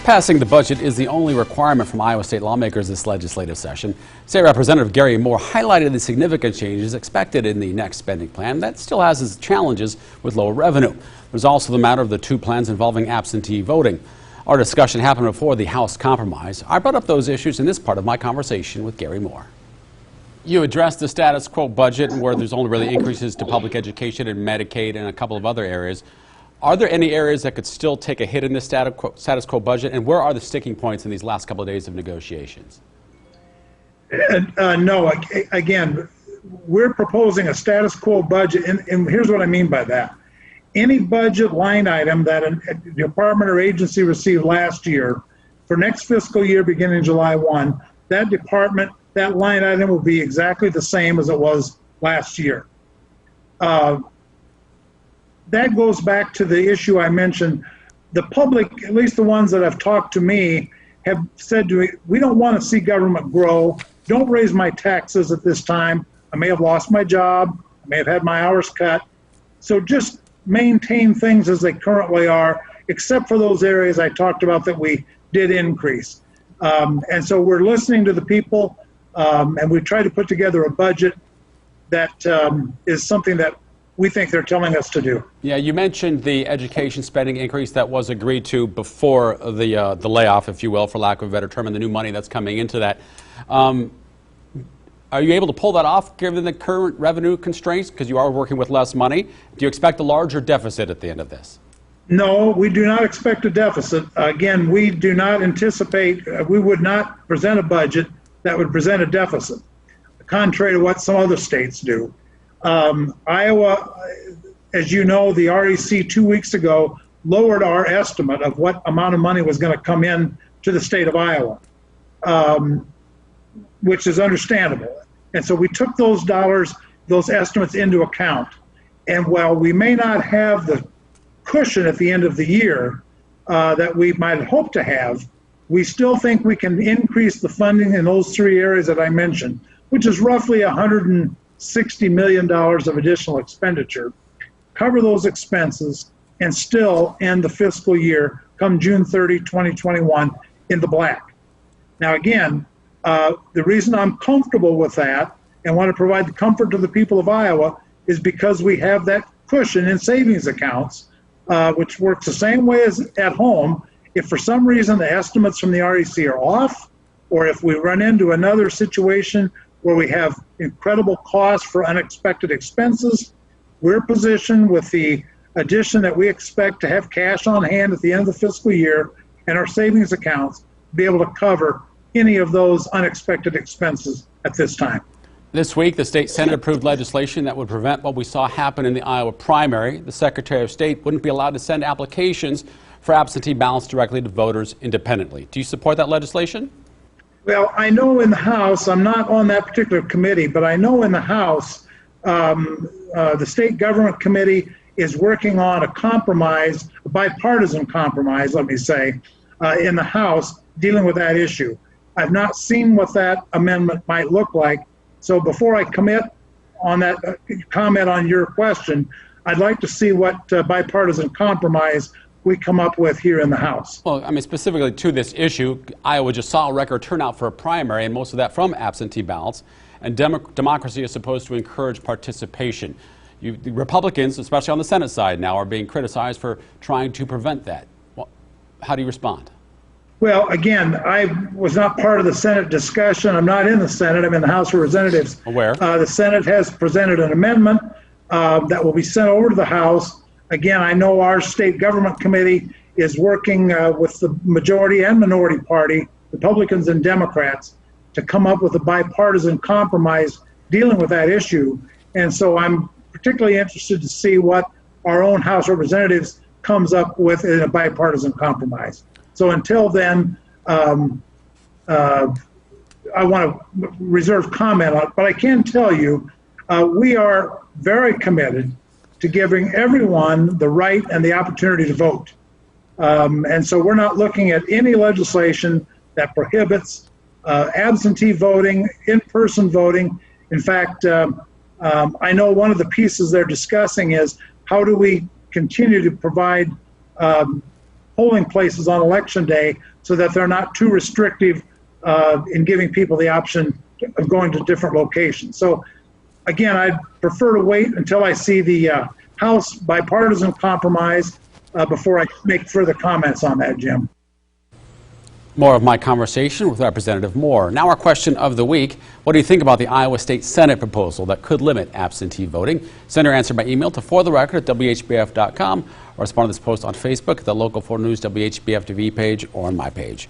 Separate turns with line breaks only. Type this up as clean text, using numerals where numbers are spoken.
Passing the budget is the only requirement from Iowa state lawmakers this legislative session. State Representative Gary Moore highlighted the significant changes expected in the next spending plan that still has its challenges with lower revenue. There's also the matter of the two plans involving absentee voting. Our discussion happened before the House compromise. I brought up those issues in this part of my conversation with Gary Moore. You addressed the status quo budget where there's only really increases to public education and Medicaid and a couple of other areas. Are there any areas that could still take a hit in this status quo budget, and where are the sticking points in these last couple of days of negotiations?
No, again, we're proposing a status quo budget, and here's what I mean by that. Any budget line item that a department or agency received last year, for next fiscal year beginning July 1, that department, that line item will be exactly the same as it was last year. That goes back to the issue I mentioned. The public, at least the ones that have talked to me, have said to me, we don't want to see government grow. Don't raise my taxes at this time. I may have lost my job. I may have had my hours cut. So just maintain things as they currently are, except for those areas I talked about that we did increase. And so we're listening to the people, and we try to put together a budget that is something that we think they're telling us to do.
Yeah, you mentioned the education spending increase that was agreed to before the layoff, if you will, for lack of a better term, and the new money that's coming into that. Are you able to pull that off given the current revenue constraints, because you are working with less money? Do you expect a larger deficit at the end of this?
No, we do not expect a deficit. Again, we do not anticipate, we would not present a budget that would present a deficit, contrary to what some other states do. Iowa, as you know, the REC 2 weeks ago lowered our estimate of what amount of money was going to come in to the state of Iowa, which is understandable. And so we took those dollars, those estimates into account. And while we may not have the cushion at the end of the year that we might hope to have, we still think we can increase the funding in those three areas that I mentioned, which is roughly $160 million of additional expenditure, cover those expenses, and still end the fiscal year come June 30, 2021 in the black. Now again, the reason I'm comfortable with that and want to provide the comfort to the people of Iowa is because we have that cushion in savings accounts, which works the same way as at home. If for some reason the estimates from the REC are off, or if we run into another situation where we have incredible costs for unexpected expenses, we're positioned with the addition that we expect to have cash on hand at the end of the fiscal year and our savings accounts to be able to cover any of those unexpected expenses at this time.
This week, the state Senate approved legislation that would prevent what we saw happen in the Iowa primary. The Secretary of State wouldn't be allowed to send applications for absentee ballots directly to voters independently. Do you support that legislation?
Well, I know in the House, I'm not on that particular committee, but I know in the House, the State Government Committee is working on a compromise, a bipartisan compromise, let me say, in the House dealing with that issue. I've not seen what that amendment might look like, so before I commit on that, comment on your question, I'd like to see what bipartisan compromise we come up with here in the House.
Well, I mean, specifically to this issue, Iowa just saw a record turnout for a primary, and most of that from absentee ballots. And democracy is supposed to encourage participation. The Republicans, especially on the Senate side now, are being criticized for trying to prevent that. Well, how do you respond?
Well, again, I was not part of the Senate discussion. I'm not in the Senate. I'm in the House of Representatives.
Aware.
The Senate has presented an amendment that will be sent over to the House. Again, I know our state government committee is working with the majority and minority party, Republicans and Democrats, to come up with a bipartisan compromise dealing with that issue. And so I'm particularly interested to see what our own House of Representatives comes up with in a bipartisan compromise. So until then, I want to reserve comment on it, but I can tell you we are very committed to giving everyone the right and the opportunity to vote. And so we're not looking at any legislation that prohibits absentee voting, in-person voting. In fact, I know one of the pieces they're discussing is how do we continue to provide polling places on election day so that they're not too restrictive in giving people the option of going to different locations. So again, I'd prefer to wait until I see the House bipartisan compromise before I make further comments on that, Jim.
More of my conversation with Representative Moore. Now our question of the week. What do you think about the Iowa State Senate proposal that could limit absentee voting? Send your answer by email to fortherecord@whbf.com or respond to this post on Facebook, the Local 4 News WHBF TV page, or on my page.